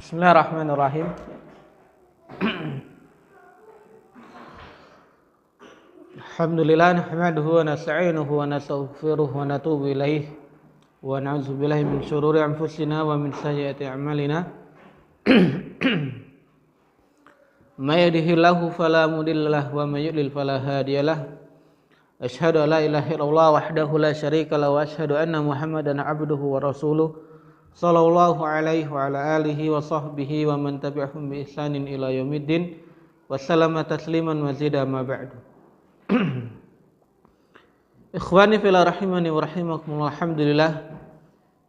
Bismillahirrahmanirrahim. Alhamdulillah nahmaduhu wa nasta'inuhu wa nastaghfiruh wa natubu ilaih wa na'udzu billahi min syururi anfusina wa min sayyiati a'malina. May yahdihillahu fala mudhillalah wa may yudlil fala hadiyalah. Asyhadu an la ilaha illallah wahdahu la syarika lahu wa asyhadu anna Muhammadan 'abduhu wa rasuluh. Sallallahu alaihi wa ala alihi wa sahbihi wa man tabi'ahum bi ihsanin ila yaumiddin wa sallama tasliman mazida ma ba'du. Ikhwani fillah rahimani wa rahimakumullah. Alhamdulillah,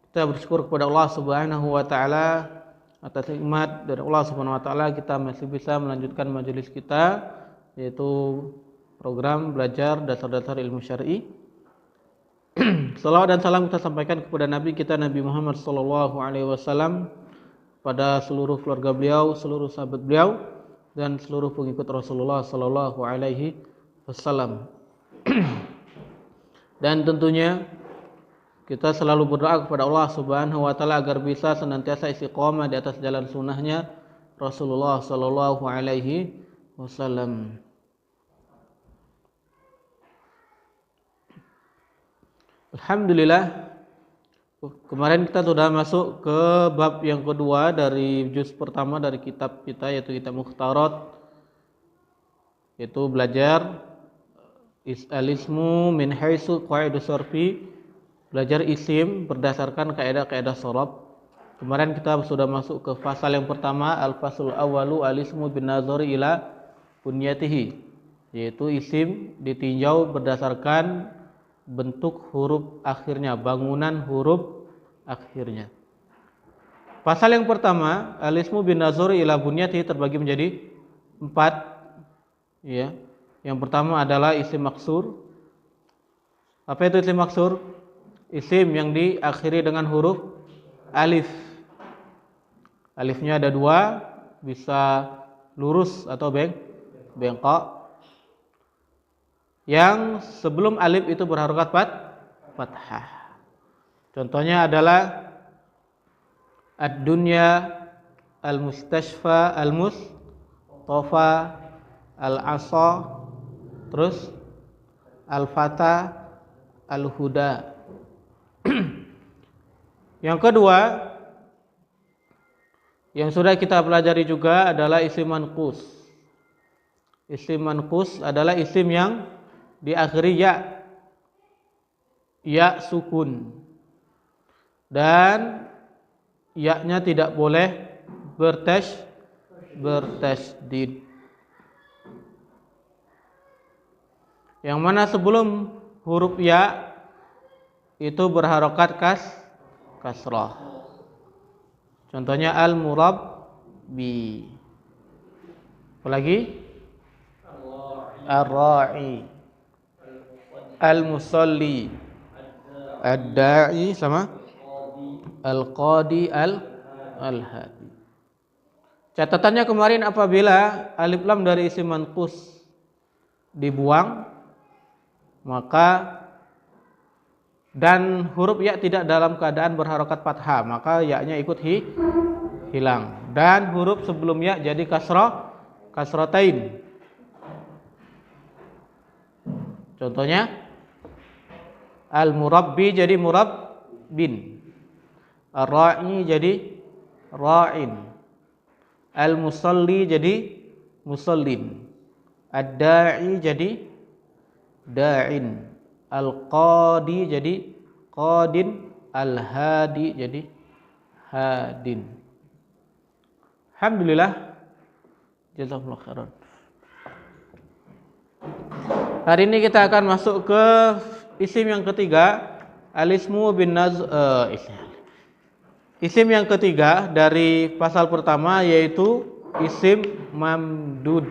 kita bersyukur kepada Allah Subhanahu wa taala atas nikmat dari Allah Subhanahu wa taala kita masih bisa melanjutkan majelis kita, yaitu program belajar dasar-dasar ilmu syar'i. Salawat dan salam kita sampaikan kepada Nabi kita Nabi Muhammad sallallahu alaihi wasallam, pada seluruh keluarga beliau, seluruh sahabat beliau dan seluruh pengikut Rasulullah sallallahu alaihi wasallam. Dan tentunya kita selalu berdoa kepada Allah Subhanahu wa taala agar bisa senantiasa istiqomah di atas jalan sunnahnya Rasulullah sallallahu alaihi wasallam. Alhamdulillah, kemarin kita sudah masuk ke bab yang kedua dari juz pertama dari kitab kita, yaitu kitab Mukhtarat, yaitu belajar al-ismu min haitsu qawaidus sarfi, belajar isim berdasarkan kaidah-kaidah sharaf. Kemarin kita sudah masuk ke fasal yang pertama, al-faslul awwalu al-ismu bin nazari ila bunyatihi, yaitu isim ditinjau berdasarkan bentuk huruf akhirnya, bangunan huruf akhirnya. Pasal yang pertama, al-ismu bin nazari ila bunyatihi, terbagi menjadi 4, ya. Yang pertama adalah isim maksur. Apa itu isim maksur? Isim yang diakhiri dengan huruf alif. Alifnya ada 2, bisa lurus atau bengkok. Yang sebelum alif itu berharokat fathah. Contohnya adalah ad-dunya, al-mustashfa, al-mustafa, al-asa, terus al-fata, al-huda. Yang kedua yang sudah kita pelajari juga adalah isim manqus. Isim manqus adalah isim yang diakhiri ya sukun, dan ya-nya tidak boleh bertasydid. Yang mana sebelum huruf ya itu berharokat kasrah. Contohnya al-murabbi. Apalagi? Ar-ra'i, al-musalli, ad-da'i, sama al-qadi, al-hadi. Catatannya kemarin, apabila alif lam dari isim manqus dibuang, maka dan huruf ya tidak dalam keadaan berharokat fathah, maka ya-nya ikut hilang, dan huruf sebelum ya jadi kasratain. Contohnya al-murabbi jadi murabbin, ar-ra'i jadi ra'in, al-musalli jadi musallin, ad-da'i jadi da'in, al-qadi jadi qadin, al-hadi jadi hadin. Alhamdulillah, jazakumullah khairan. Hari ini kita akan masuk ke isim yang ketiga, al-ismu bin isim yang ketiga dari pasal pertama, yaitu isim mamdud.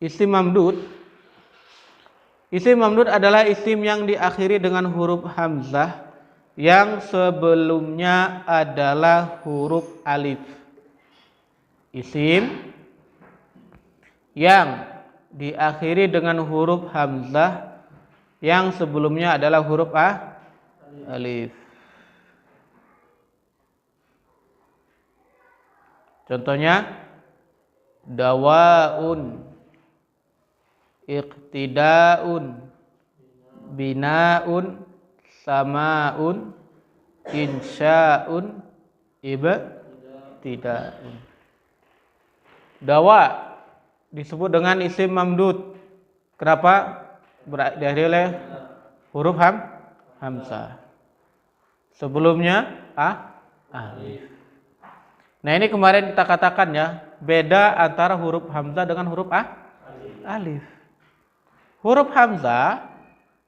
Isim mamdud. Isim mamdud adalah isim yang diakhiri dengan huruf hamzah yang sebelumnya adalah huruf alif. Isim yang diakhiri dengan huruf hamzah yang sebelumnya adalah huruf alif. Contohnya dawaun, iqtidaun, binaun, samaun, insya'un, ibtidaun. Dawa disebut dengan isim mamdud. Kenapa? Diakhiri oleh huruf hamzah. Sebelumnya alif. Nah, ini kemarin kita katakan ya, beda antara huruf hamzah dengan huruf alif. Huruf hamzah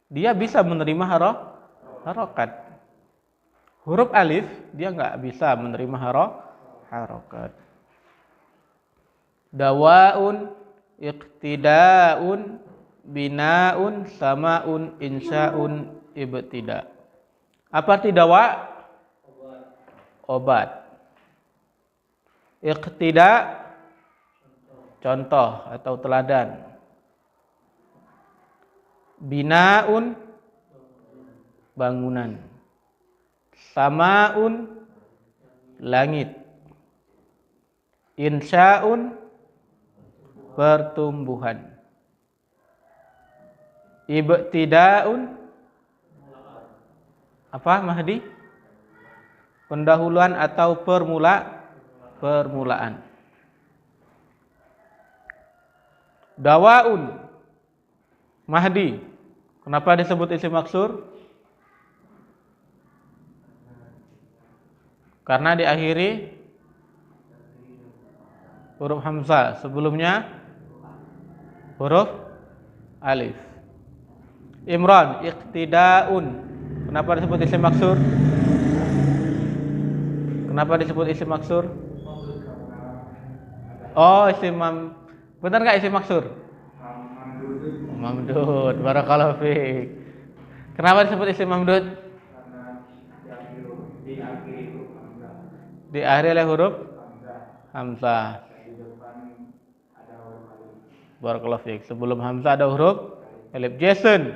dia bisa menerima harokat. Huruf alif dia nggak bisa menerima harokat. Dawaun, iqtidaun, binaun, samaun, insya'un, ibtida. Apa arti dawa? Obat. Iqtida, contoh atau teladan. Binaun, bangunan. Samaun, langit. Insya'un, pertumbuhan. Ibtidaun, apa Mahdi? Pendahuluan atau permulaan. Dawaun, Mahdi, kenapa disebut isim maksur? Karena diakhiri huruf hamzah, sebelumnya huruf alif. Imran, iqtidaun, kenapa disebut isim maksur? Kenapa disebut isim maksur? Oh, benar nggak isim maksur? Mamdud. Barakallahu fiik. Kenapa disebut isim mamdud? Diakhiri oleh huruf hamzah. Barakallahu fiik. Sebelum hamzah ada huruf alif. Jason,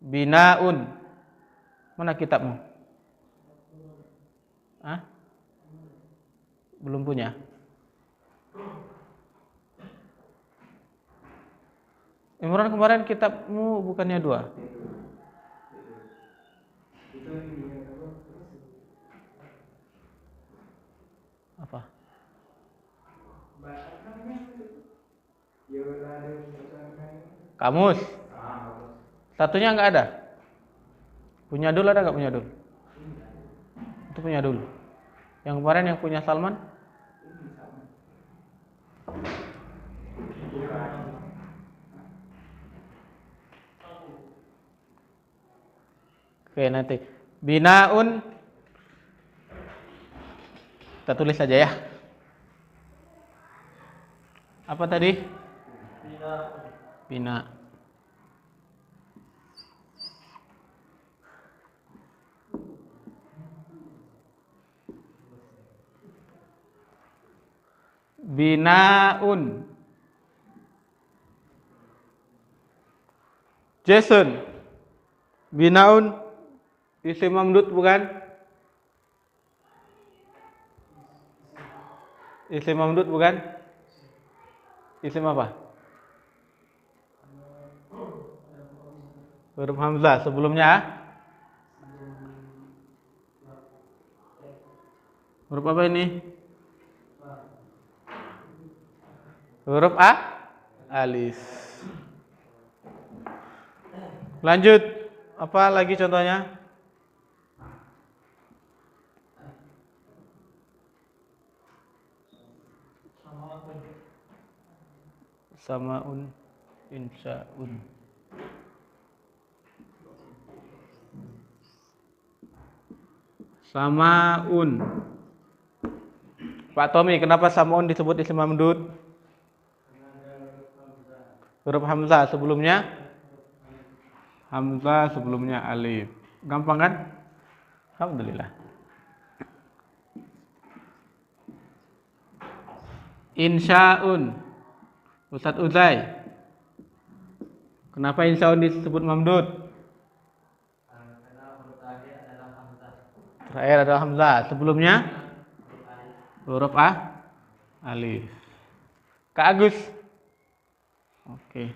binaun. Mana kitabmu? Belum punya? Imran, kemarin kitabmu bukannya 2? Apa? Kamus. Satunya nggak ada. Punya dulu ada nggak punya dulu? Itu punya dulu. Yang kemarin yang punya Salman? Oke, nanti binaun kita tulis saja ya. Apa tadi? Bina. Binaun. Jason. Binaun isim mamdud bukan? Isim mamdud bukan? Isim apa? Huruf hamzah sebelumnya. Huruf apa ini? Huruf alif. Lanjut. Apa lagi contohnya? Samaun, insya'un. Samaun. Pak Tommy, kenapa samaun disebut isim mamdud? Huruf hamzah sebelumnya hamzah, sebelumnya alif. Gampang kan? Alhamdulillah. Insya'un. Ustadz Uzay, kenapa insya'un disebut mamdud? Terakhir adalah hamzah. Sebelumnya huruf alif. Kak Agus. Oke.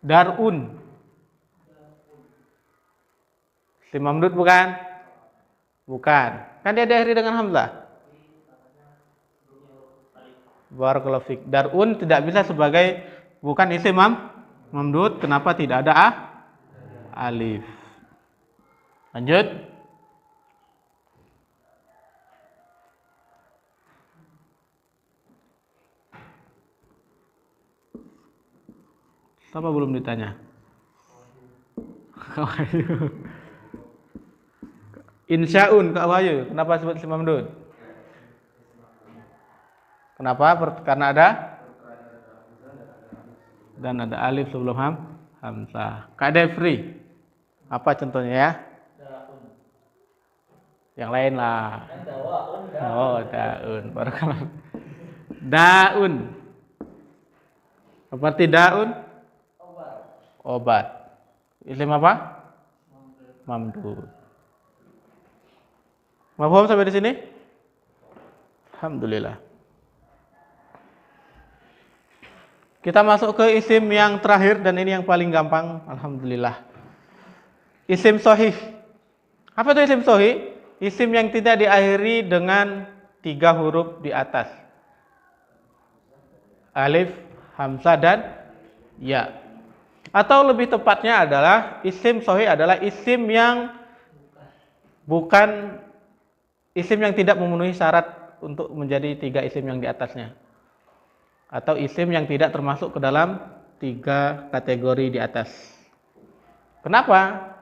Darun. Isim mamdud bukan? Bukan. Kan dia diakhiri dengan hamzah. Barakallahu fik. Darun tidak bisa sebagai bukan isim mamdud. Kenapa tidak ada alif? Lanjut. Siapa belum ditanya? Insya'un Kak Wahyu. Kenapa sebut isim mamdud? Kenapa? Karena ada dan ada alif sebelum hamzah. Kak Devri. Apa contohnya ya? Yang lain lah. Oh, daun. Barakallahu. Daun. Seperti daun? Obat. Isim apa? Mamdud. Mafhum sampai di sini? Alhamdulillah. Kita masuk ke isim yang terakhir dan ini yang paling gampang. Alhamdulillah. Isim sahih. Apa itu isim sahih? Isim yang tidak diakhiri dengan 3 huruf di atas. Alif, hamzah dan ya. Atau lebih tepatnya adalah isim sahih adalah isim yang bukan isim yang tidak memenuhi syarat untuk menjadi 3 isim yang di atasnya. Atau isim yang tidak termasuk ke dalam 3 kategori di atas. Kenapa?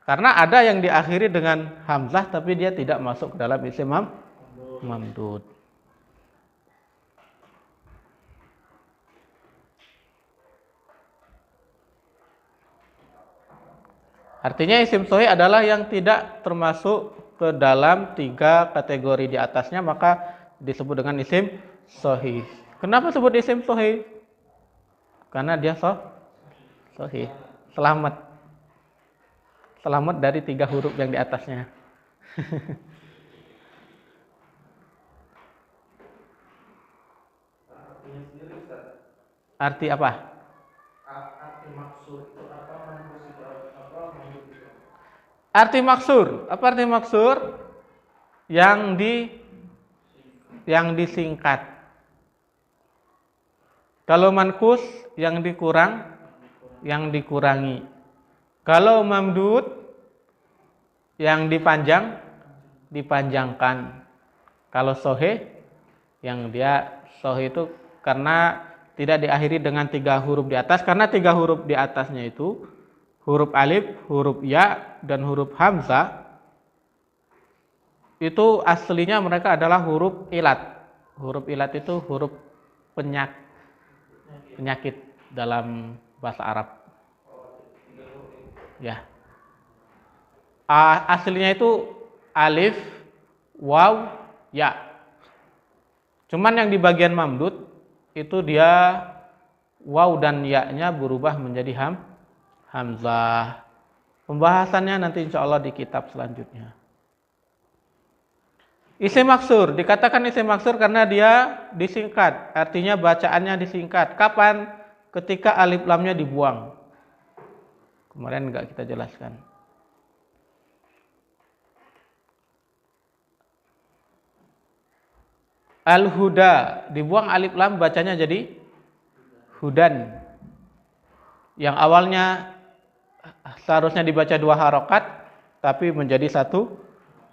Karena ada yang diakhiri dengan hamzah tapi dia tidak masuk ke dalam isim mamdud. Artinya isim sahih adalah yang tidak termasuk ke dalam 3 kategori di atasnya, maka disebut dengan isim sahih. Kenapa sebut isim sahih? Karena dia sahih. Selamat. Selamat dari 3 huruf yang di atasnya. Arti apa? Arti maksur itu apa? Arti maksur. Apa arti maksur? Yang disingkat. Kalau mankus yang dikurangi. Kalau mamdud yang dipanjangkan. Kalau sahih yang dia sahih itu karena tidak diakhiri dengan 3 huruf di atas, karena 3 huruf di atasnya itu huruf alif, huruf ya, dan huruf hamzah. Itu aslinya mereka adalah huruf ilat. Huruf ilat itu huruf penyakit dalam bahasa Arab. Ya. Aslinya itu alif, waw, ya. Cuman yang di bagian mamdud itu dia waw dan ya-nya berubah menjadi hamzah. Pembahasannya nanti insya Allah di kitab selanjutnya. Isim maksur, dikatakan isim maksur karena dia disingkat, artinya bacaannya disingkat. Kapan? Ketika alif lamnya dibuang. Kemarin enggak kita jelaskan. Al-huda, dibuang alif lam bacanya jadi hudan. Yang awalnya seharusnya dibaca 2 harokat, tapi menjadi 1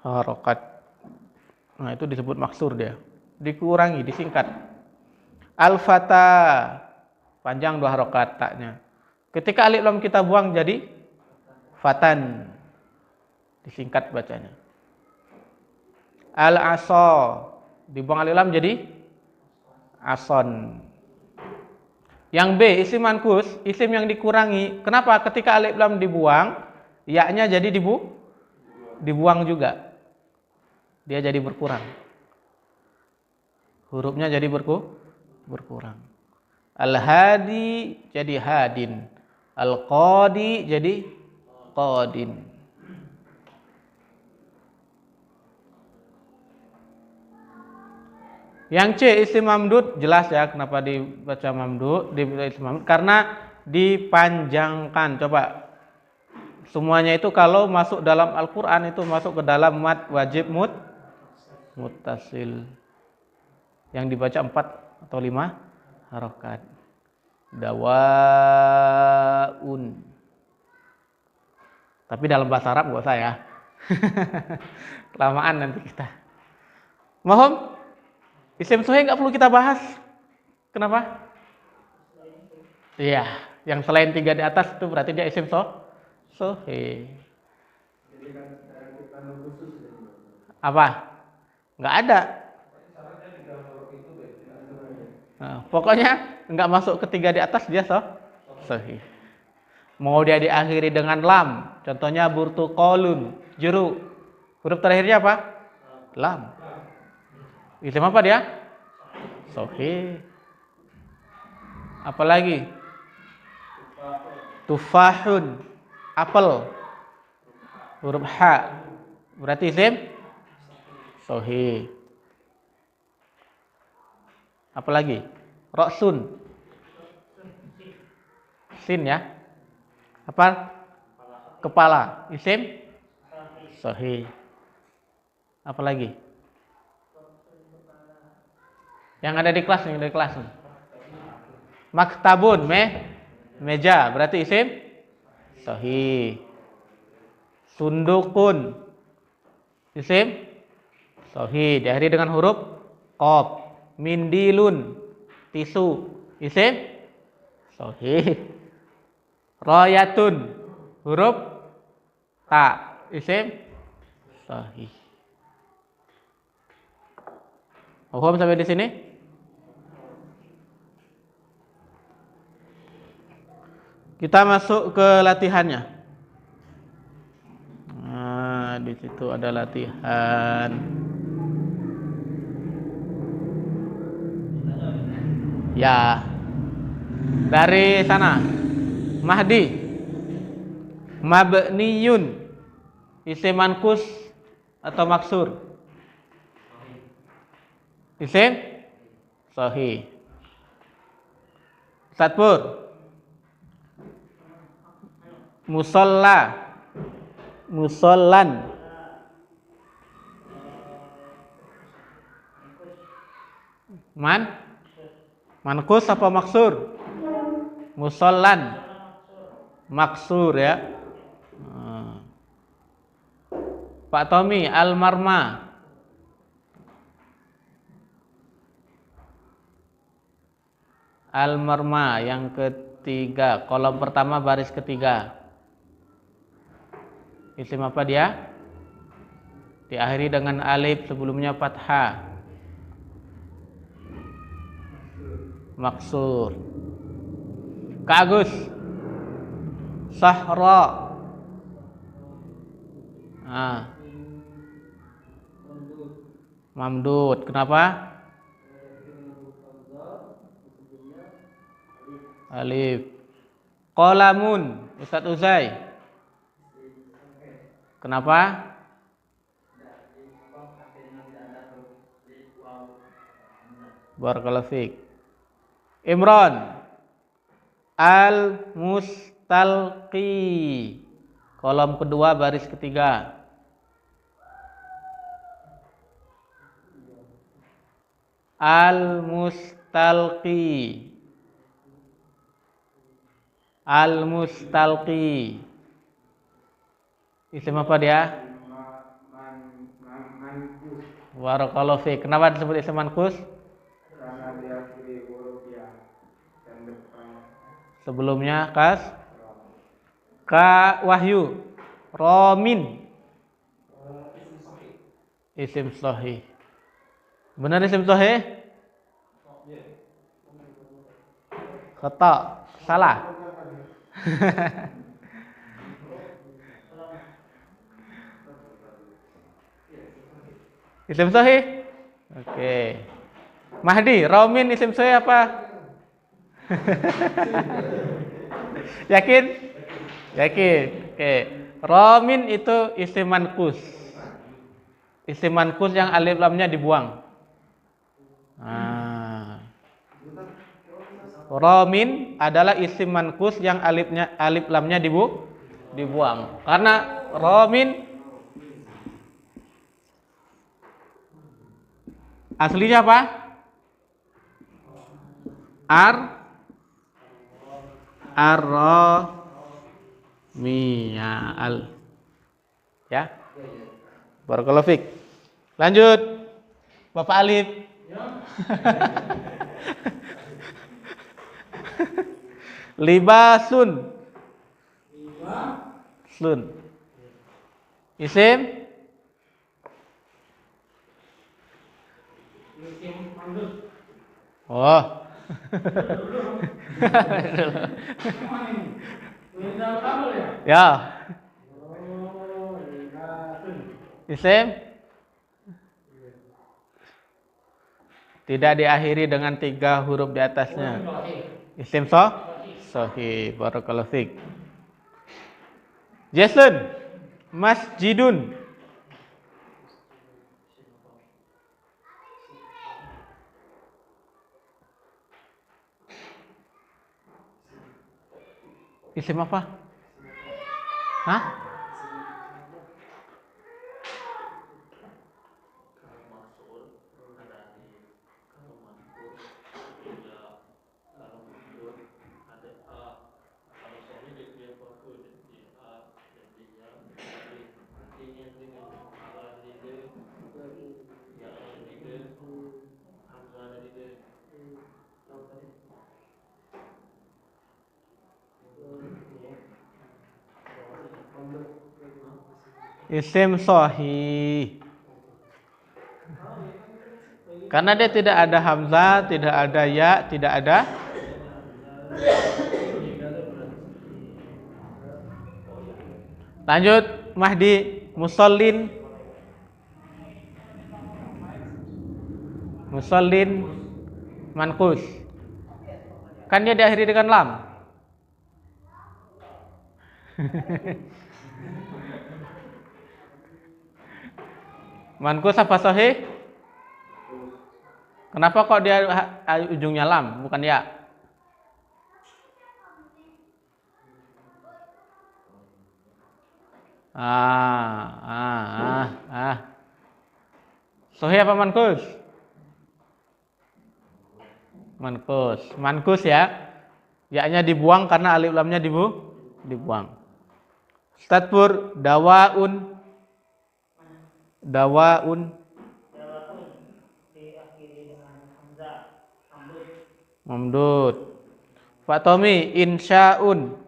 harokat. Nah, itu disebut maksur dia. Dikurangi, disingkat. Al-fata, panjang 2 harokat taknya. Ketika alif lam kita buang jadi fatan. Disingkat bacanya. Al-asa, dibuang alif lam jadi ason. Yang B, isim mankus, isim yang dikurangi. Kenapa? Ketika alif lam dibuang, ya-nya jadi dibuang juga. Dia jadi berkurang. Hurufnya jadi berkurang. Al-hadi jadi hadin. Al-qadi jadi qadin. Yang C isim mamdud jelas ya kenapa dibaca mamdud, dibaca isim mamdud karena dipanjangkan. Coba semuanya itu kalau masuk dalam Al-Qur'an itu masuk ke dalam mad wajib muttasil. Yang dibaca 4 atau 5 harokat. Dawaun. Tapi dalam bahasa Arab enggak usah ya. Kelamaan nanti kita. Mohon isim sahih enggak perlu kita bahas. Kenapa? Iya, yang selain 3 di atas itu berarti dia isim sahih. Apa? Enggak ada. Nah, pokoknya enggak masuk ketiga di atas dia sahih. Mau dia diakhiri dengan lam, contohnya burtuqalun, jeruk. Huruf terakhirnya apa? Lam. Isim apa dia? Sahih. Apalagi? Tufahun, apel. Huruf ha. Berarti isim sahih. Apalagi? Roksun. Sin ya. Apa? Kepala. Isim sahih. Apalagi? Yang ada di kelas, yang ada di kelas. Maktabun, meja. Berarti isim sahih. Sundukun. Isim sahih. Diakhiri dengan huruf qaf. Mindilun, tisu. Isim sahih. Rayatun, huruf ta. Isim sahih. Paham sampai di sini? Kita masuk ke latihannya. Nah, di situ ada latihan. Ya, dari sana. Mahdi, mabniyun, isim mankus atau maksur? Isim sahih. Satpur, musalla, musallan. Mankus apa maksur? Musallan. Maksur ya. Pak Tommy, al-marma. Al-marma yang ketiga, kolom pertama baris ketiga. Isim apa dia? Diakhiri dengan alif, sebelumnya fathah. Maksur. Kak Agus, Sahra. Mamdud. Kenapa? Alif. Qalamun, Ustadz Uzai. Kenapa? Barakallahu fiik. Imran, al-mustalqi. Kolom kedua baris ketiga. Al-mustalqi. Al-mustalqi. Isim apa dia? Barakallahu fiik. Kenapa disebut isim mankus? Karena dia pilih huruf ya dan depan. Sebelumnya Ka Wahyu. Romin. Isim sahih. Benar isim sahih? Khata. Salah. Isim sahih? Oke. Mahdi, Romin isim sahih apa? Yakin? Yakin. Oke. Ramin itu isim manqus. Isim manqus yang alif lamnya dibuang. Nah. Ramin adalah isim manqus yang alif lamnya dibuang. Karena ramin aslinya apa? Ar-Ramiyah ya. Barakallahu fik. Lanjut. Bapak Alif. Libasun. Sun. Isim? Oh. Ya. Isim? Tidak diakhiri dengan 3 huruf di atasnya. Isim sahih. Barakallahu fik. Jason. Masjidun. Isim apa? Hah? Isim sahih. Karena dia tidak ada hamzah, tidak ada ya, tidak ada. Lanjut, Mahdi. Musallin. Musallin manqus. Kan dia diakhiri dengan lam. Manqus apa sahih? Kenapa kok dia ujungnya lam, bukan ya? Sahih apa manqus? Manqus. Manqus ya. Ya-nya dibuang karena alif lamnya dibuang. Ustaz Pur, dawaun. Dawaun. Mamdud. Pak Tommy, insya'un.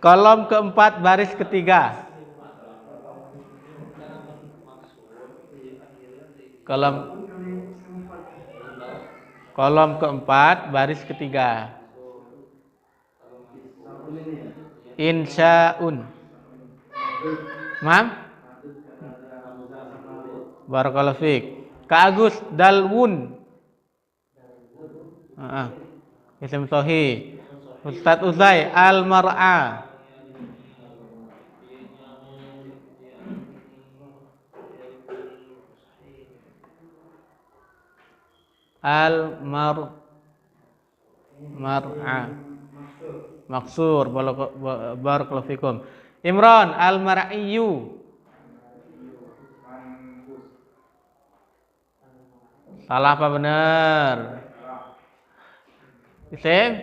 Kolom keempat baris ketiga. Kolom keempat baris ketiga. Insya'un. Mam? Barakallahu fiik. Kak Agus, dalwun. Isim sahih. Ustaz Uzai, al-mar'a. Al-mar'a. Maksur. Barakallahu fikum. Imran, al-mar'iyu. Salah apa benar? Isim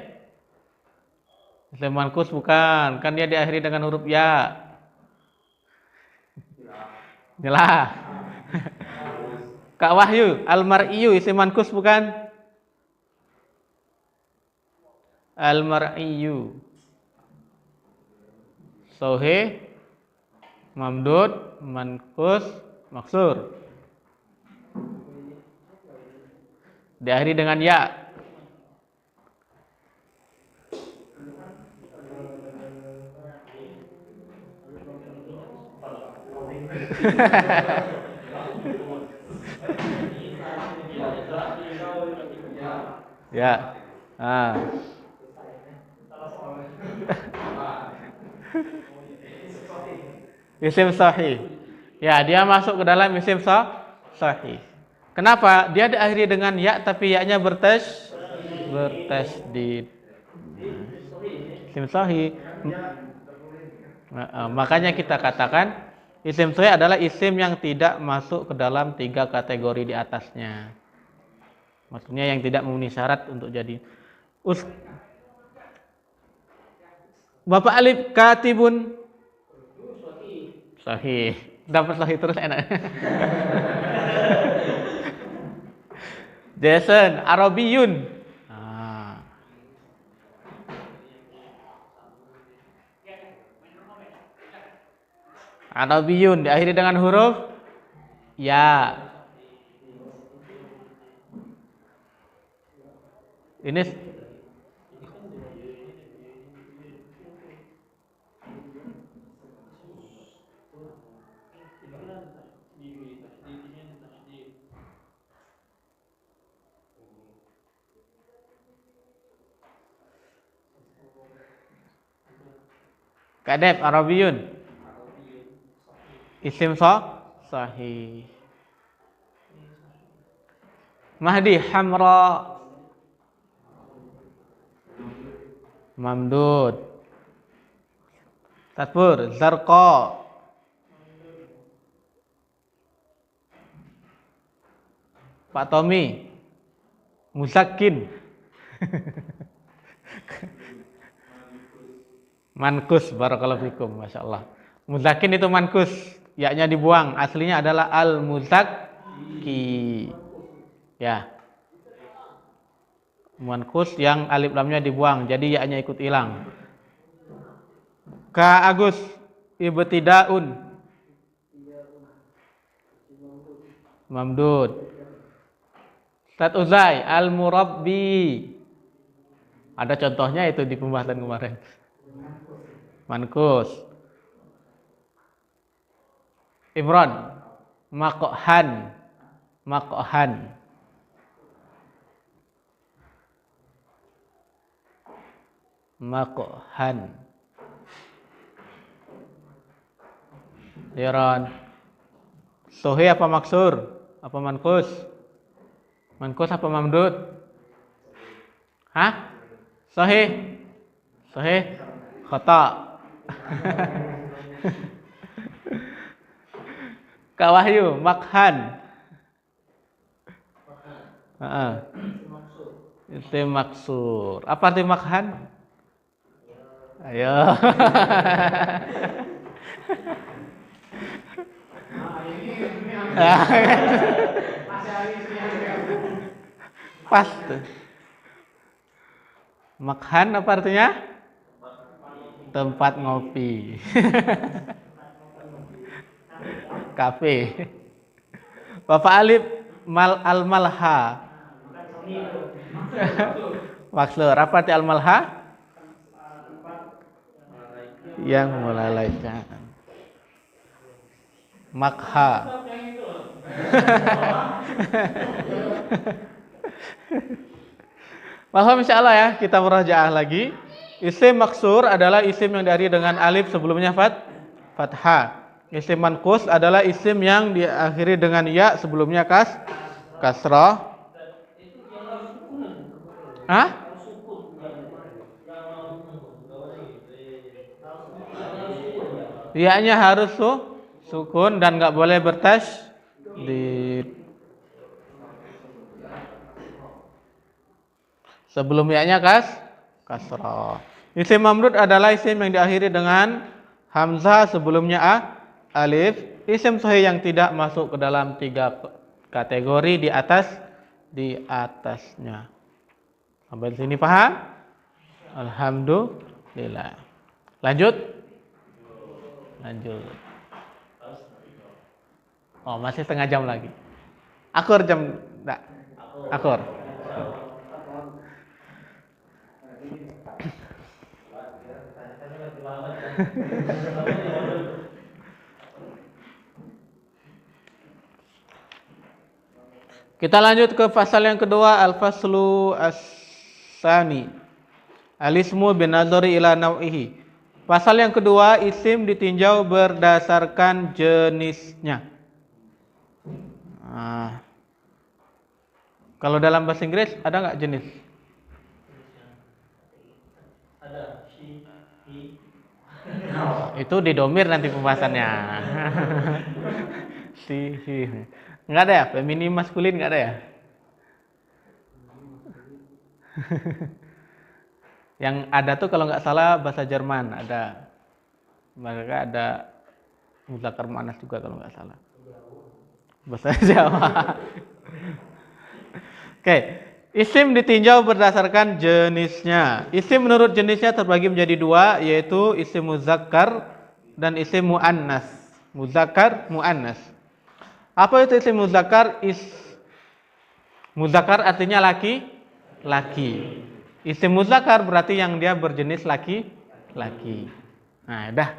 manqus bukan, kan dia diakhiri dengan huruf ya. Jelas. Kak Wahyu, al-mar'iyu isim manqus bukan? Al-mar'iyu. Sahih, mamdud, manqus, maksur. Diakhiri dengan ya. Ya. Ah. Isim sahih. Ya, dia masuk ke dalam isim sahih. Kenapa? Dia diakhiri dengan ya tapi ya-nya bertasdid. Isim sahih. Makanya kita katakan isim sahih adalah isim yang tidak masuk ke dalam 3 kategori di atasnya. Maksudnya yang tidak memenuhi syarat untuk jadi Bapak Alif katibun sahih. Dapat sahih terus enak. Jason Arabiyun. Arabiyun diakhiri dengan huruf ya. Ini kadep Arabiyun. Isim sahih. Mahdi Hamra mamdud. Tatbur Zarqa Pak Tommy Muzakin. Mankus barakallahu fikum, Masya Allah. Muzakin itu mankus, ya-nya dibuang. Aslinya adalah al-muzakki. Ya. Mankus yang alif lamnya dibuang, jadi ya-nya ikut hilang. Ka Agus ibtidaun mamdud. Ustaz Uzai al-murabbi. Ada contohnya itu di pembahasan kemarin. Mankus. Imran Makohan. Liran. Sohi apa maksur? Apa mankus? Mankus apa mamdud? Hah? Sohi? Khata. Kak Wahyu, makhan. Isim maksur. Apa arti makhan? Ayo. Pas tuh. Makhan apa artinya? Tempat ngopi. Kafe. Bapak Alif al-malha. Maksud apa arti al-malha? Yang melalaikan. Makha. Paham insyaallah ya, kita murajaah lagi. Isim maksur adalah isim yang diakhiri dengan alif sebelumnya fathah. Isim manqus adalah isim yang diakhiri dengan ya sebelumnya kasrah. Hah? Ya-nya harus sukun dan nggak boleh bertasydid. Sebelum ya-nya kasrah. Isim mamdud adalah isim yang diakhiri dengan hamzah sebelumnya alif. Isim sahih yang tidak masuk ke dalam 3 kategori di atasnya. Sampai di sini paham? Alhamdulillah. Lanjut. Oh, masih setengah jam lagi. Akur jam enggak? Akur. Kita lanjut ke pasal yang kedua, al-faslu as-sani. Al-ismu binazari ila naw'ihi. Pasal yang kedua, isim ditinjau berdasarkan jenisnya. Nah, kalau dalam bahasa Inggris ada nggak jenis? Ada. Itu di domir nanti pembahasannya. Si. Nggak ada ya? Feminim maskulin nggak ada ya? Yang ada tuh kalau nggak salah bahasa Jerman ada. Mereka ada muzakkar muannas juga kalau nggak salah. Bahasa Jawa. Oke, isim ditinjau berdasarkan jenisnya. Isim menurut jenisnya terbagi menjadi dua, yaitu isim muzakkar dan isim muannas. Muzakkar, muannas. Apa itu isim muzakkar? Muzakkar artinya laki. Isim muzakkar berarti yang dia berjenis laki. Nah, dah.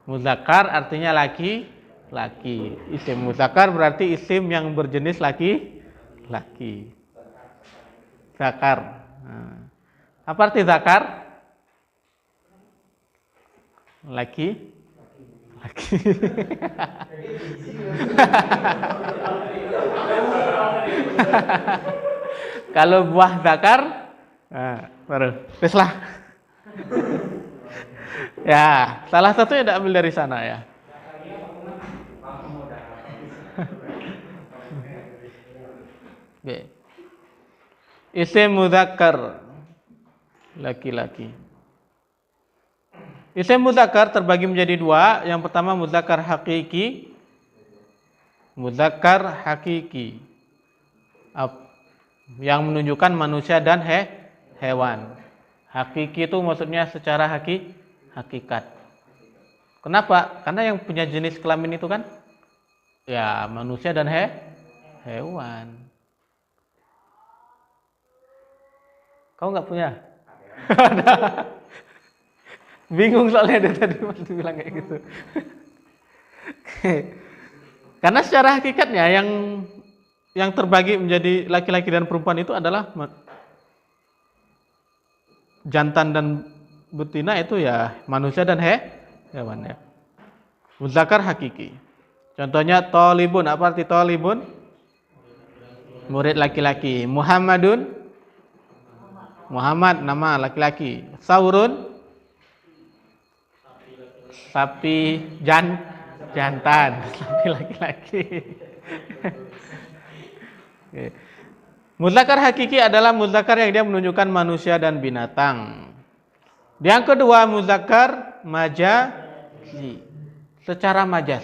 Muzakkar artinya laki. Isim muzakkar berarti isim yang berjenis laki. Zakar. Nah. Apa arti zakar? Laki. Kalau buah zakar, nah, baru. Beslah. Ya, salah satunya diambil dari sana ya. Oke. Isim mudzakkar laki-laki. Isim mudzakkar terbagi menjadi dua. Yang pertama mudzakkar hakiki. Yang menunjukkan manusia dan hewan. Hakiki itu maksudnya secara hakikat. Kenapa? Karena yang punya jenis kelamin itu kan ya manusia dan hewan. Kau nggak punya? Bingung soalnya dia tadi waktu bilang kayak gitu. Karena secara hakikatnya yang terbagi menjadi laki-laki dan perempuan itu adalah jantan dan betina itu ya manusia dan hewan ya. Muzakkar hakiki. Contohnya thalibun, apa arti thalibun? Murid laki-laki. Muhammad nama laki-laki. Saurun sapi jantan, sapi laki-laki. Muzakkar hakiki adalah muzakkar yang dia menunjukkan manusia dan binatang. Yang kedua muzakkar majazi, secara majas.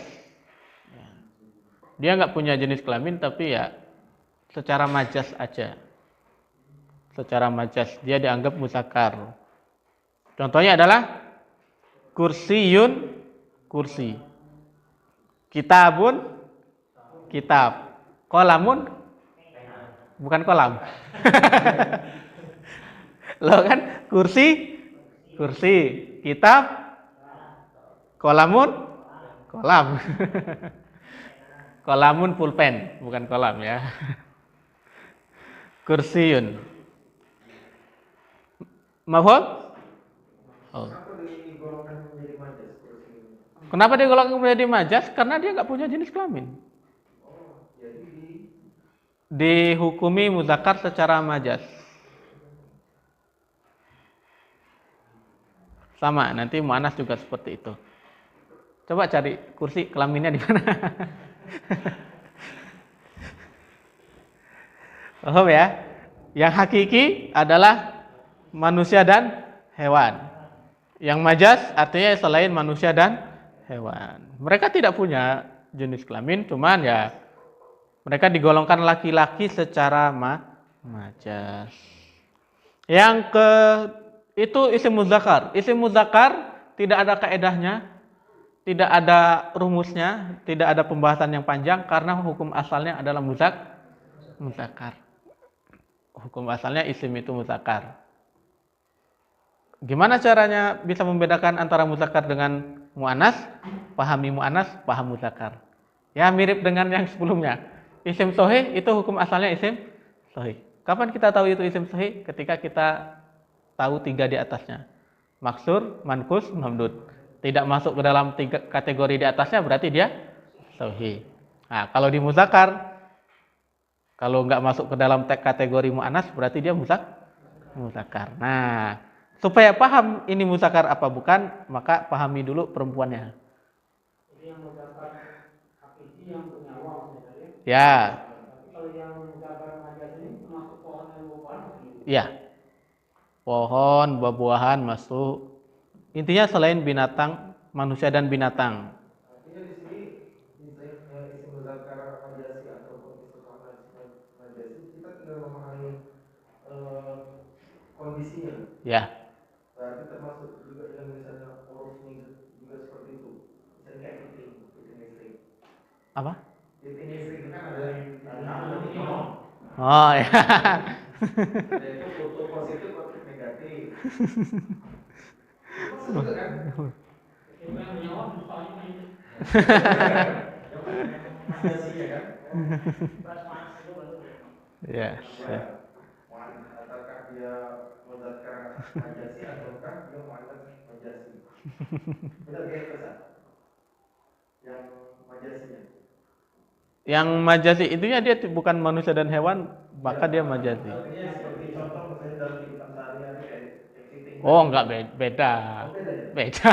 Dia nggak punya jenis kelamin tapi ya secara majas aja. Secara majas dia dianggap muzakkar. Contohnya adalah kursiyun, kursi. Kitabun, kitab. Kolamun, bukan kolam. Loh kan, kursi. Kitab, kolamun, kolam. Kolamun pulpen, bukan kolam ya. Kursiyun. Mahfud? Oh. Kenapa dia golongan menjadi majas? Karena dia nggak punya jenis kelamin. Dihukumi muzakkar secara majas. Sama, nanti muannas juga seperti itu. Coba cari kursi kelaminnya di mana. Paham ya? Yang hakiki adalah manusia dan hewan. Yang majas artinya selain manusia dan hewan. Mereka tidak punya jenis kelamin, cuman ya mereka digolongkan laki-laki secara majas. Itu isim muzakkar. Isim muzakkar tidak ada kaedahnya, tidak ada rumusnya, tidak ada pembahasan yang panjang karena hukum asalnya adalah muzakkar. Hukum asalnya isim itu muzakkar. Gimana caranya bisa membedakan antara muzakkar dengan muannas? Pahami muannas, paham muzakkar. Ya mirip dengan yang sebelumnya. Isim sahih itu hukum asalnya isim sahih. Kapan kita tahu itu isim sahih? Ketika kita tahu 3 di atasnya. Maksur, mankus, mamdud. Tidak masuk ke dalam 3 kategori di atasnya berarti dia sahih. Nah, kalau di muzakkar, kalau nggak masuk ke dalam kategori muannas berarti dia muzakkar. Nah, supaya paham ini muzakkar apa bukan, maka pahami dulu perempuannya. Ini yang muzakkar hakiki yang punya waw ya. Ya. Tapi kalau yang muzakkar majaz ini termasuk pohon dan buah-buahan. Ya. Pohon, buah-buahan masuk. Intinya selain binatang, manusia dan binatang. Artinya di sini isim muzakkar majasi ataupun isim muannas majasi kita tinggal memahami kondisinya. Ya. Berarti termasuk juga yang misalnya hurufnya juga seperti itu. Misalnya kayak fiting listrik. Apa? Fiting listrik kan ada Oh ya. ada itu foto positif atau negatif. Itu juga kan? Itu yang punya waw soalnya ini. Majasi ya kan? Yes. Apakah dia muzakkar majasi ataukah dia muannas majasi? Benar ya Ustaz? Yang majasinya. Yang majasi itunya dia bukan manusia dan hewan, maka dia majasi. Artinya seperti contoh misalnya dalam kehidupan sehari-hari kayak fitting. Oh, enggak beda. Oh, beda ya? Beda.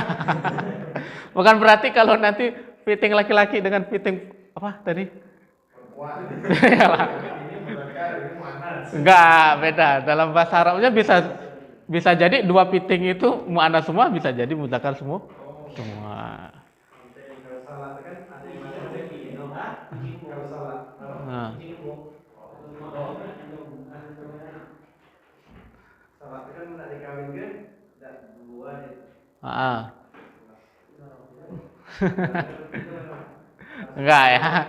Bukan berarti kalau nanti fitting laki-laki dengan fitting apa tadi? Perempuan. Iyalah. Ini muzakkar, ini muannas. Enggak, beda. Dalam bahasa Arabnya bisa jadi dua fitting itu muannas semua, bisa jadi muzakkar semua. Semua. Kalau salah kan ada yang majasi. Kalau salah. Nah. Salah kan tidak dikawinkan, tidak dua ya. Ah. Enggak ya.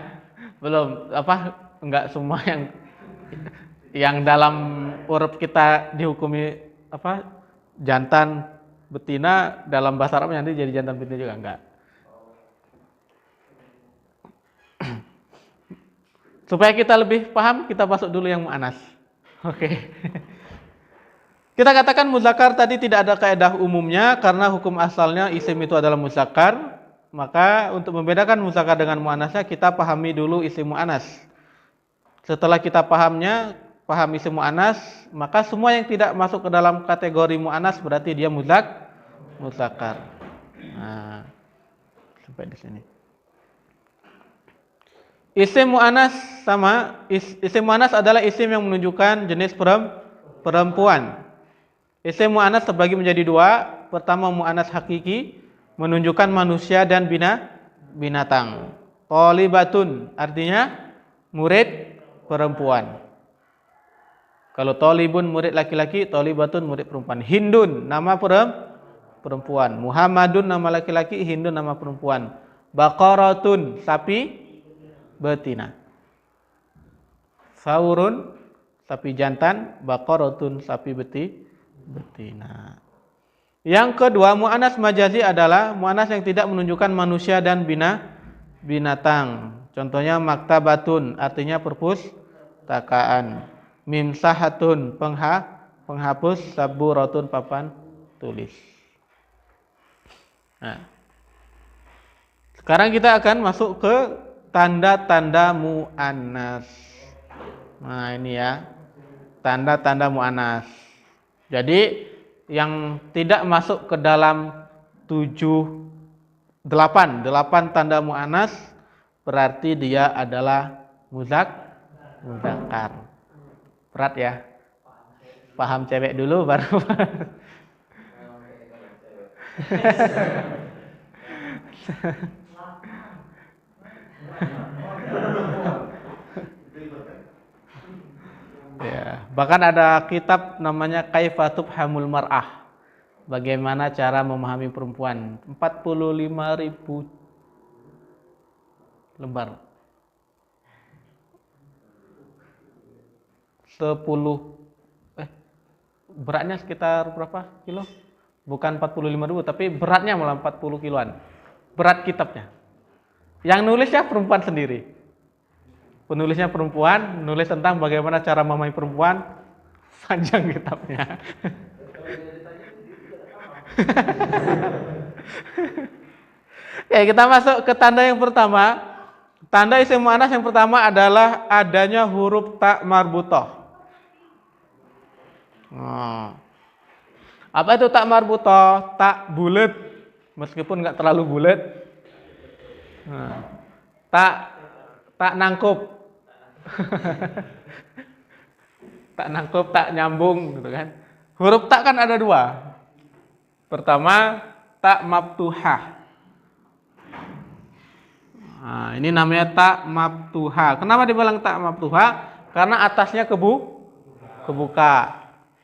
Belum enggak semua yang dalam uruf kita dihukumi jantan betina dalam bahasa Arab nanti jadi jantan betina juga enggak. Supaya kita lebih paham, kita masuk dulu yang muannas. Oke. Kita katakan muzakkar tadi tidak ada kaidah umumnya karena hukum asalnya isim itu adalah muzakkar. Maka untuk membedakan muzakkar dengan muannasnya kita pahami dulu isim muannas. Setelah kita paham isim muannas, maka semua yang tidak masuk ke dalam kategori muannas berarti dia muzakkar. Nah, sampai di sini. Isim muannas sama, isim muannas adalah isim yang menunjukkan jenis perempuan. Isim muannas terbagi menjadi 2. Pertama muannas hakiki, menunjukkan manusia dan binatang. Thalibatun artinya murid perempuan. Kalau thalibun murid laki-laki, thalibatun murid perempuan. Hindun nama perempuan. Muhammadun nama laki-laki, Hindun nama perempuan. Baqaratun sapi betina. Saurun sapi jantan, baqaratun sapi betina. Yang kedua, muannas majazi adalah muannas yang tidak menunjukkan manusia dan binatang. Contohnya maktabatun artinya perpustakaan. Mimsahatun penghapus, saburatun papan tulis. Nah, sekarang kita akan masuk ke tanda-tanda muannas. Nah, ini ya. Tanda-tanda muannas. Jadi yang tidak masuk ke dalam 8 tanda muannas berarti dia adalah muzakkar. Berat ya. Paham cewek dulu baru. Ya, bahkan ada kitab namanya Kaifatub Hamul Mar'ah. Bagaimana cara memahami perempuan. 45.000 lembar. 10 beratnya sekitar berapa kilo? Bukan 45.000 tapi beratnya malah 40 kiloan. Berat kitabnya. Yang nulisnya perempuan sendiri. penulisnya perempuan, nulis tentang bagaimana cara memahami perempuan, panjang kitabnya. Oke, kita masuk ke tanda yang pertama. Tanda isim muannas yang pertama adalah adanya huruf ta marbutoh. Apa itu ta marbutoh? Tak bulat, meskipun nggak terlalu bulat. Tak nangkup. Tak nangkup, tak nyambung gitu kan. Huruf tak kan ada dua. Pertama, tak maftuhah. Nah, ini namanya tak maftuhah. Kenapa dibilang tak maftuhah? Karena atasnya kebuka.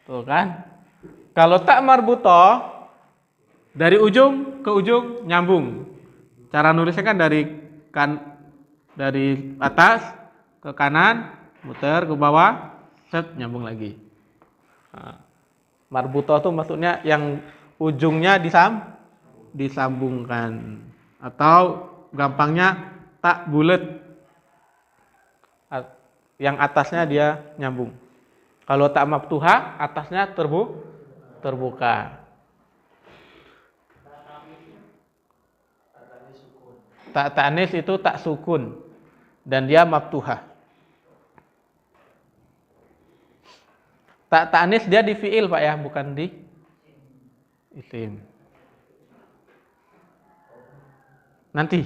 Tuh kan? Kalau tak marbutoh, dari ujung ke ujung nyambung. Cara nulisnya kan dari atas ke kanan, muter ke bawah, set nyambung lagi. Nah, marbutoh itu maksudnya yang ujungnya disambungkan, atau gampangnya tak bulat, yang atasnya dia nyambung. Kalau tak maftuhah, atasnya terbuka. Tak tanis itu tak sukun dan dia maftuhah. Tak tanis dia di fiil Pak ya, bukan di isim. Nanti.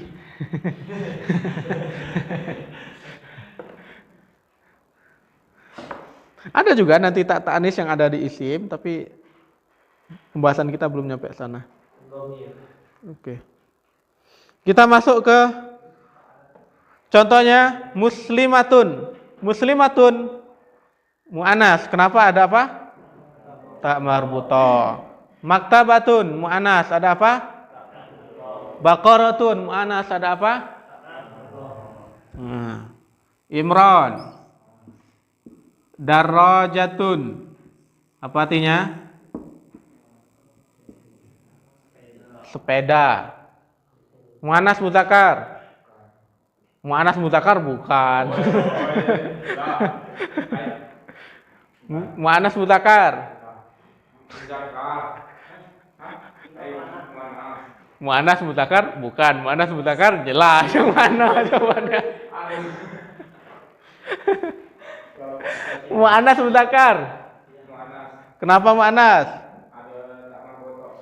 Ada juga nanti tak tanis yang ada di isim, tapi pembahasan kita belum nyampe sana. Oke. Kita masuk ke contohnya muslimatun. Muslimatun mu'anas. Kenapa ada apa? Tak marbutoh. Maktabatun mu'anas ada apa? Baqaratun mu'anas ada apa? Imran. Darajatun. Apa artinya? Sepeda. Mu'anas mudzakar. Mu'anas mudzakar bukan. Mu'anas mudzakar. Mu'anas mudzakar bukan. Mu'anas mudzakar jelas yang mana jawabannya. Mu'anas mudzakar. Kenapa mu'anas?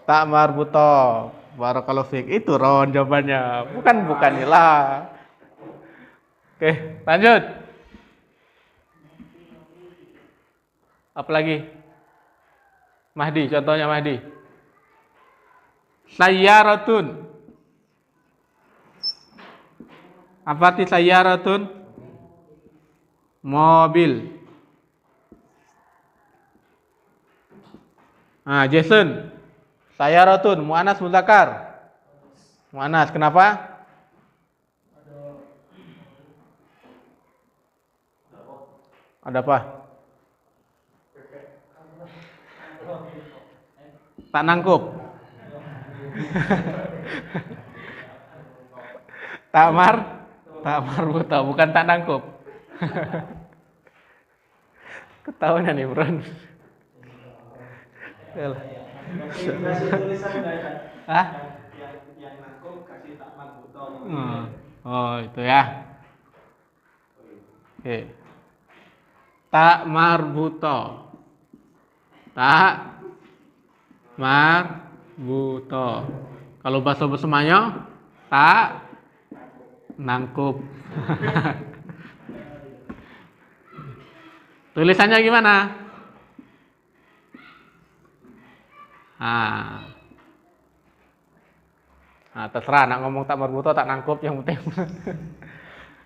Tak marbutoh. Barakallahu fiik. Itu Ron jawabannya. Bukan lah. Oke, lanjut. Apa lagi? Mahdi, contohnya Mahdi. Sayyaratun. Apa arti sayyaratun? Mobil. Nah, Jason. Sayyaratun, mu'anas mudzakar. Mu'anas, kenapa? Ada apa? Tak nangkup. Tak marbutoh, bukan tak nangkup. Ketahuan nih, Bro. Hah? Yang nangkup kasih tak marbutoh. Oh, itu ya. Oke. Tak marbutoh. Tak marbutoh. Kalau bahasa Spanyol, tak nangkup. Tulisannya gimana? Nah, terserah nak ngomong tak marbutoh, tak nangkup, yang penting.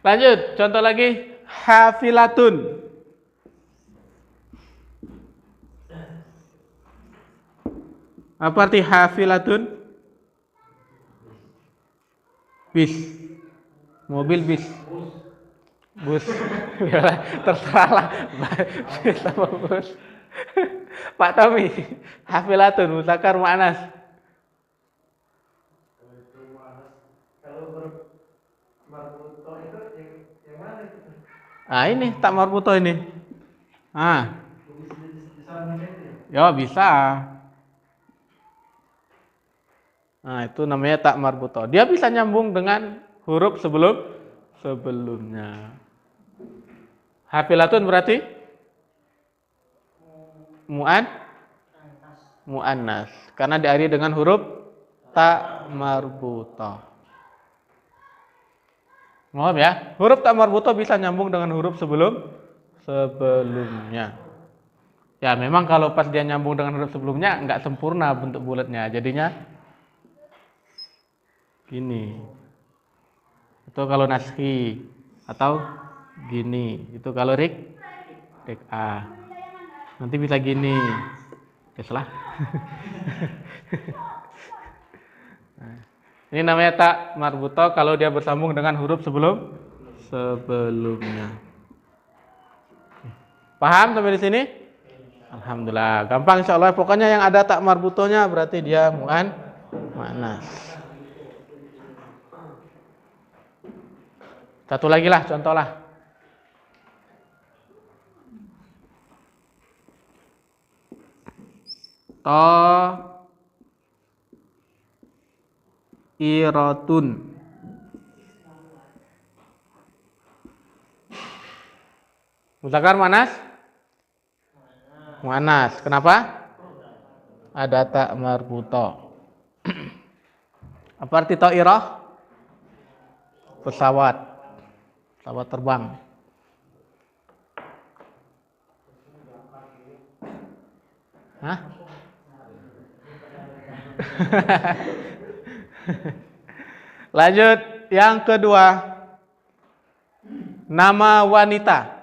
Lanjut, contoh lagi, hafilatun. Apa arti hafilatun? Bis. Mobil bis. Bus. Terserah lah. Bis sama bus. Pak Tommy, hafilatun mudzakar mu'anas. Kalau marbutoh itu yang mana itu? Ah ini tak marbuto ini. Ah, ya bisa. Nah itu namanya tak marbuto. Dia bisa nyambung dengan huruf sebelumnya. Hafilatun berarti muannas karena diakhiri dengan huruf tak marbuto. Mohon ya, huruf tak marbuto bisa nyambung dengan huruf sebelumnya. Ya memang kalau pas dia nyambung dengan huruf sebelumnya nggak sempurna bentuk bulatnya, jadinya gini. Itu kalau naskhi atau gini. Itu kalau rik A. Nanti bisa gini. Ya salah. Ini namanya tak marbuto kalau dia bersambung dengan huruf sebelumnya. Paham sampai di sini? Alhamdulillah, gampang insyaallah. Pokoknya yang ada tak marbutonya berarti dia muannas. Satu lagi lah, contoh lah. Iratun. Muzakkar muannas? Muannas. Kenapa? Ada tak marbuto. Apa arti ta'irah? Pesawat terbang. Hah? Lanjut yang kedua, nama wanita.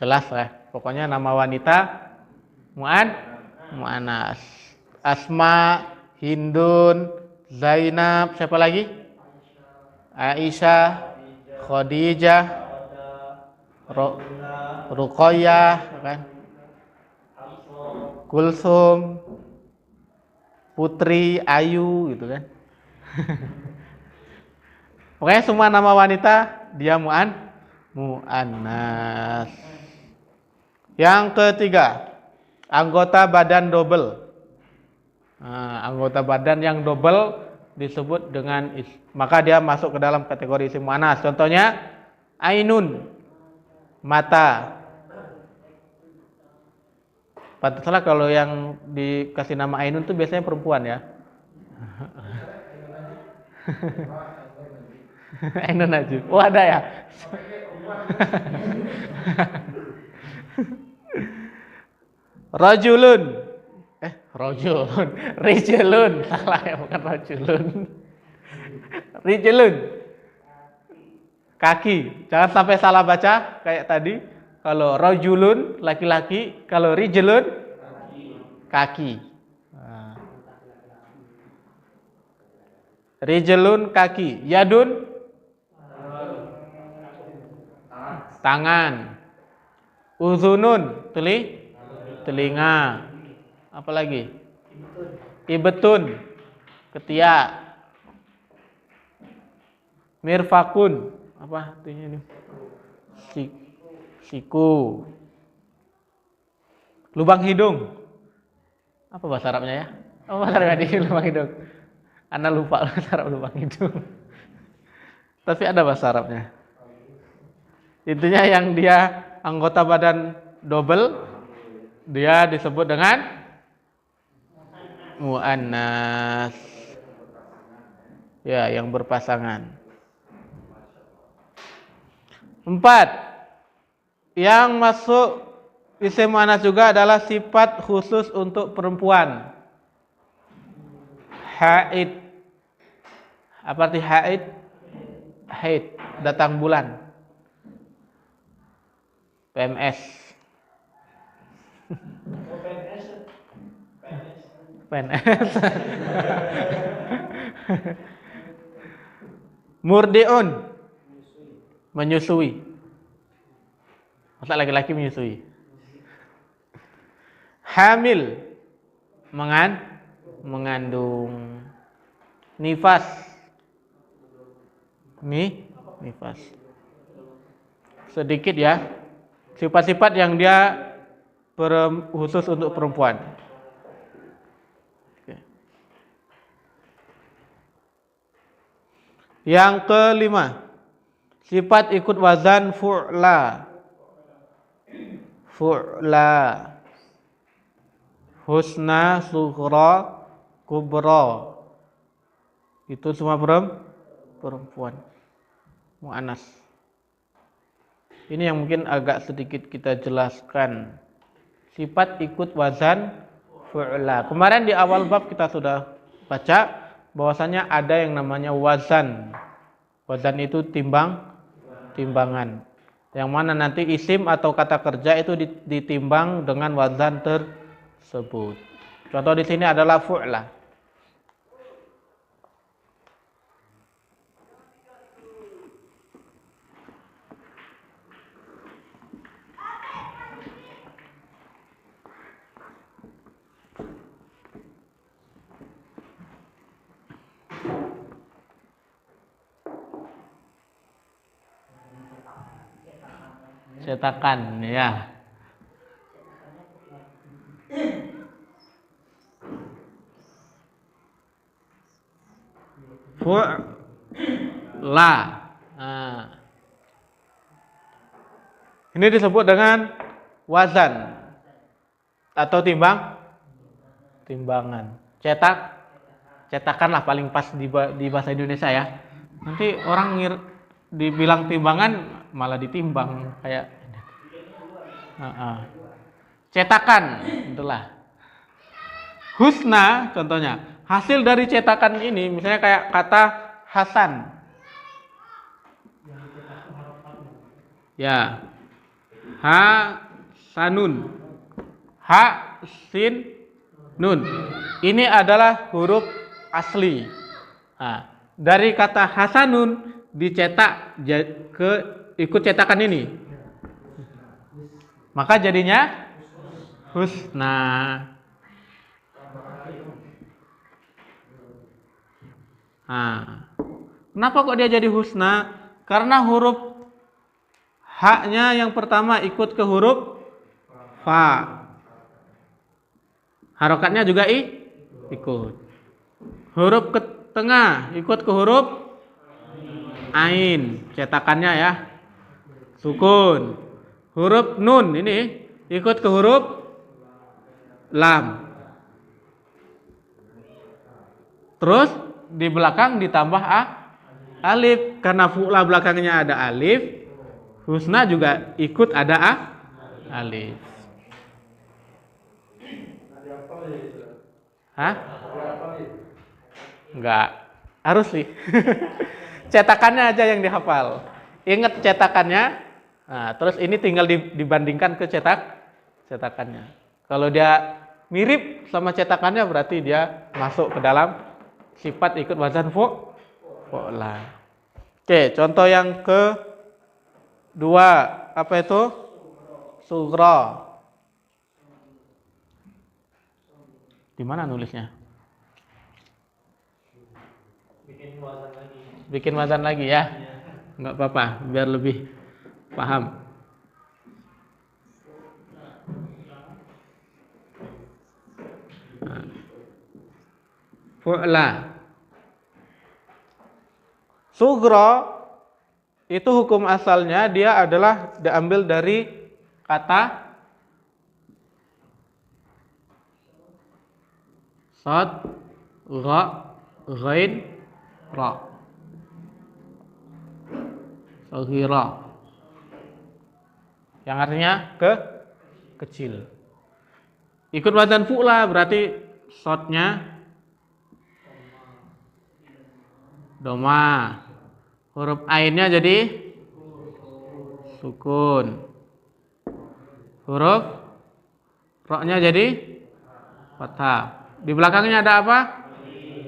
Jelas ya, pokoknya nama wanita muannas. Asma, Hindun, Zainab, siapa lagi? Aisyah, Khadijah, Ruqayyah, kan? Kulsum, Putri, Ayu, gitu kan? Pokoknya semua nama wanita dia muannas. Yang ketiga, anggota badan double. Nah, anggota badan yang double disebut dengan maka dia masuk ke dalam kategori isim muannas. Contohnya ainun, mata. Pantaslah kalau yang dikasih nama ainun itu biasanya perempuan ya. Ainun Najib. Oh ada ya. Rajulun. Rijulun. Salah ya, bukan rajulun. Rijulun. Kaki. Jangan sampai salah baca kayak tadi. Kalau rajulun laki-laki, kalau rijulun kaki. Nah. Rijulun kaki. Yadun tangan. Uzunun telinga. Apa lagi? Ibetun ketiak. Mirfakun apa artinya ini? Siku. Lubang hidung. Apa bahasa Arabnya ya? Apa bahasa Arabnya di lubang hidung? Anda lupa bahasa Arab lubang hidung. Tapi ada bahasa Arabnya. Intinya yang dia anggota badan double, dia disebut dengan muannas. Ya, yang berpasangan. 4. Yang masuk isim muannas juga adalah sifat khusus untuk perempuan. Haid. Apa arti haid? Haid, datang bulan. PMS. PNS. Murdiun, menyusui. Masa laki-laki menyusui. Hamil, mengandung. Nifas. Nifas. sedikit ya. Sifat-sifat yang dia khusus untuk perempuan. Oke. Yang kelima, sifat ikut wazan fu'la. Fu'la. Husna, sughra, kubra. Itu semua perempuan. Mu'annas. Ini yang mungkin agak sedikit kita jelaskan. Sifat ikut wazan fu'la. Kemarin di awal bab kita sudah baca bahwasanya ada yang namanya wazan. Wazan itu timbangan. Yang mana nanti isim atau kata kerja itu ditimbang dengan wazan tersebut. Contoh di sini adalah fu'la. Cetakan ya. Fu'la. Ini disebut dengan wazan atau timbangan. Cetakan lah paling pas di bahasa Indonesia ya. Nanti orang dibilang timbangan malah ditimbang kayak cetakan itulah. Husna contohnya, hasil dari cetakan ini misalnya kayak kata Hasan ya, Hasanun, ha sin nun, ini adalah huruf asli. Nah, dari kata Hasanun dicetak ke ikut cetakan ini, maka jadinya husna. Nah, kenapa kok dia jadi husna? Karena huruf haknya yang pertama ikut ke huruf fa, harokatnya juga ikut. Huruf ke tengah ikut ke huruf ain, cetakannya ya, sukun. Huruf nun ini ikut ke huruf lam. Terus di belakang ditambah alif, karena fu'la belakangnya ada alif, husna juga ikut ada alif. Hah? Enggak, harus sih. Cetakannya aja yang dihafal. Ingat cetakannya. Nah, terus ini tinggal dibandingkan ke cetakannya. Kalau dia mirip sama cetakannya berarti dia masuk ke dalam sifat ikut wazan fu'la. Oke, contoh yang kedua apa itu? Sughra. Di mana nulisnya? Bikin wazan lagi ya. Enggak apa-apa, biar lebih paham. Fu'la. Sughra itu hukum asalnya dia adalah diambil dari kata sad, gha, ghain, ra. Saghira. Yang artinya kecil. Ikut wazan fu'la berarti shadnya doma. Huruf ainnya jadi sukun. Huruf ra-nya jadi fathah. Di belakangnya ada apa?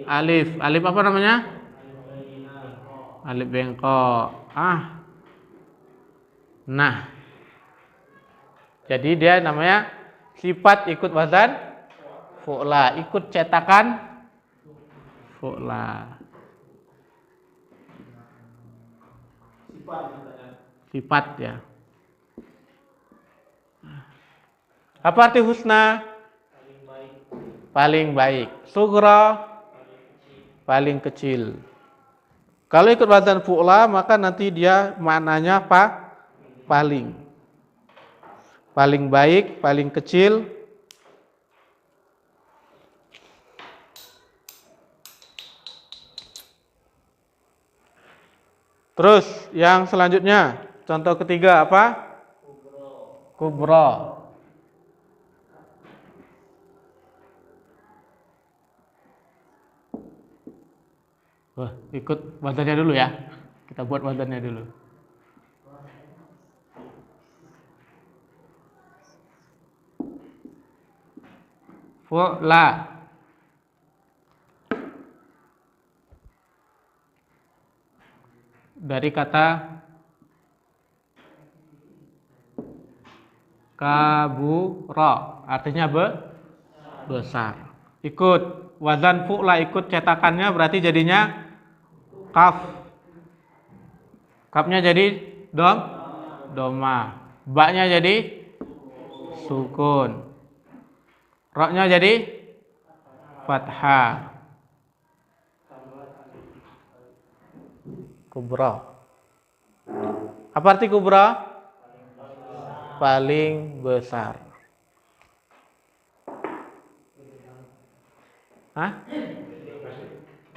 Alif. Alif apa namanya? Alif bengkok. Nah. Jadi dia namanya sifat ikut wazan fu'la, ikut cetakan fu'la. Sifat ya. Apa arti husna? Paling baik. Sughra, paling kecil. Kalau ikut wazan fu'la maka nanti dia maknanya apa? Paling. Paling baik, paling kecil. Terus yang selanjutnya, contoh ketiga apa? Kubro. Wah, ikut wazannya dulu ya. Kita buat wazannya dulu. Fu'la. Dari kata kabura, artinya besar. Ikut wazan fu'la, ikut cetakannya berarti jadinya kaf. Kafnya jadi doma. Ba-nya jadi sukun. Ra-nya jadi fathah. Kubra. Apa arti kubra? Paling besar. Hah?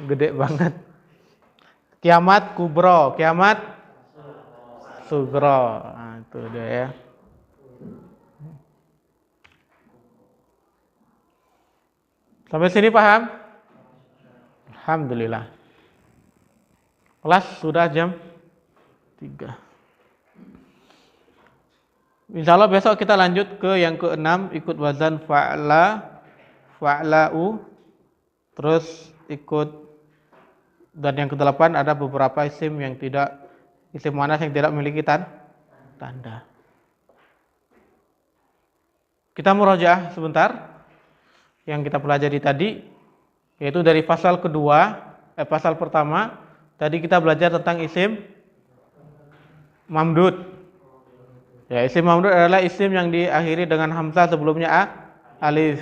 Gede banget. Kiamat kubro, kiamat sugro. Nah, itu dia ya. Sampai sini paham? Alhamdulillah. Kelas sudah jam 3. Insya Allah besok kita lanjut ke yang ke-6, ikut wazan fa'la, fa'la'u, terus ikut, dan yang ke-8 ada beberapa isim yang tidak, isim muannas yang tidak memiliki tanda. Kita murojaah sebentar yang kita pelajari tadi, yaitu dari pasal pasal pertama. Tadi kita belajar tentang isim mamdud. Ya, isim mamdud adalah isim yang diakhiri dengan hamzah sebelumnya alif.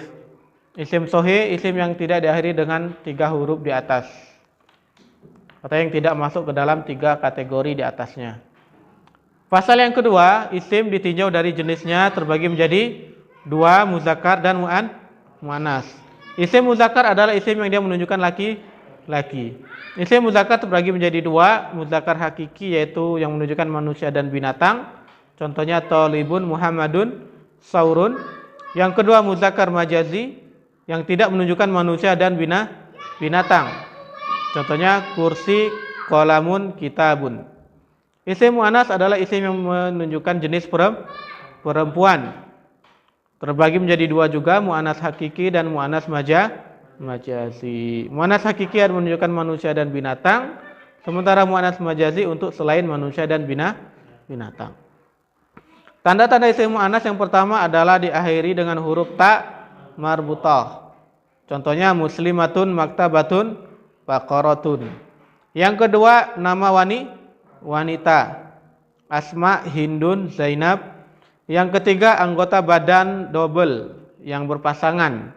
Isim sahih, isim yang tidak diakhiri dengan 3 huruf di atas, atau yang tidak masuk ke dalam 3 kategori di atasnya. Pasal yang kedua, isim ditinjau dari jenisnya terbagi menjadi 2, muzakkar dan muannas. Isim muzakkar adalah isim yang dia menunjukkan laki-laki. Isim muzakkar terbagi menjadi 2, muzakkar hakiki yaitu yang menunjukkan manusia dan binatang. Contohnya Thalibun, Muhammadun, Saurun. Yang kedua muzakkar majazi yang tidak menunjukkan manusia dan binatang. Contohnya kursi, qalamun, kitabun. Isim muannas adalah isim yang menunjukkan jenis perempuan. Terbagi menjadi 2 juga, muannas hakiki dan muannas majazi. Muannas hakiki menunjukkan manusia dan binatang, sementara muannas majazi untuk selain manusia dan binatang. Tanda-tanda isim muannas yang pertama adalah diakhiri dengan huruf ta marbutah. Contohnya muslimatun, maktabatun, baqaratun. Yang kedua nama wanita. Asma, Hindun, Zainab. Yang ketiga anggota badan double yang berpasangan.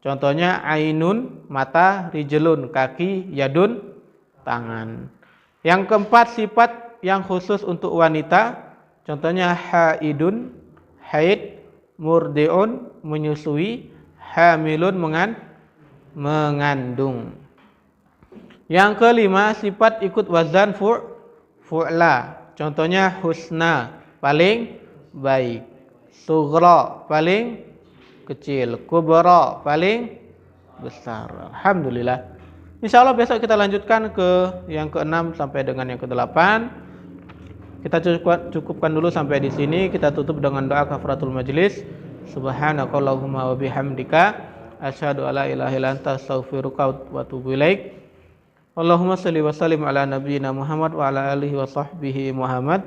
Contohnya ainun, mata, rijlun, kaki, yadun, tangan. Yang keempat sifat yang khusus untuk wanita. Contohnya haidun, haid, murdiun, menyusui, hamilun, mengandung. Yang kelima sifat ikut wazan fu'la. Contohnya husna, paling baik. Sughra, paling kecil. Kubra, paling besar. Alhamdulillah. Insya Allah besok kita lanjutkan ke yang ke-6 sampai dengan yang ke-8. Kita cukupkan dulu sampai di sini. Kita tutup dengan doa kafaratul majlis. Subhanakallahumma wa bihamdika asyhadu alla ilaha illa anta astaghfiruka wa atubu ilaik. Allahumma shalli wa sallim ala nabiyyina Muhammad wa ala alihi wa sahbihi Muhammad.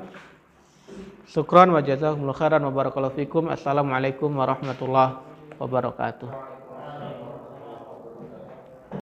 Syukran wa jazakumullahu khairan wa barakallahu fikum. Assalamualaikum warahmatullahi wabarakatuh.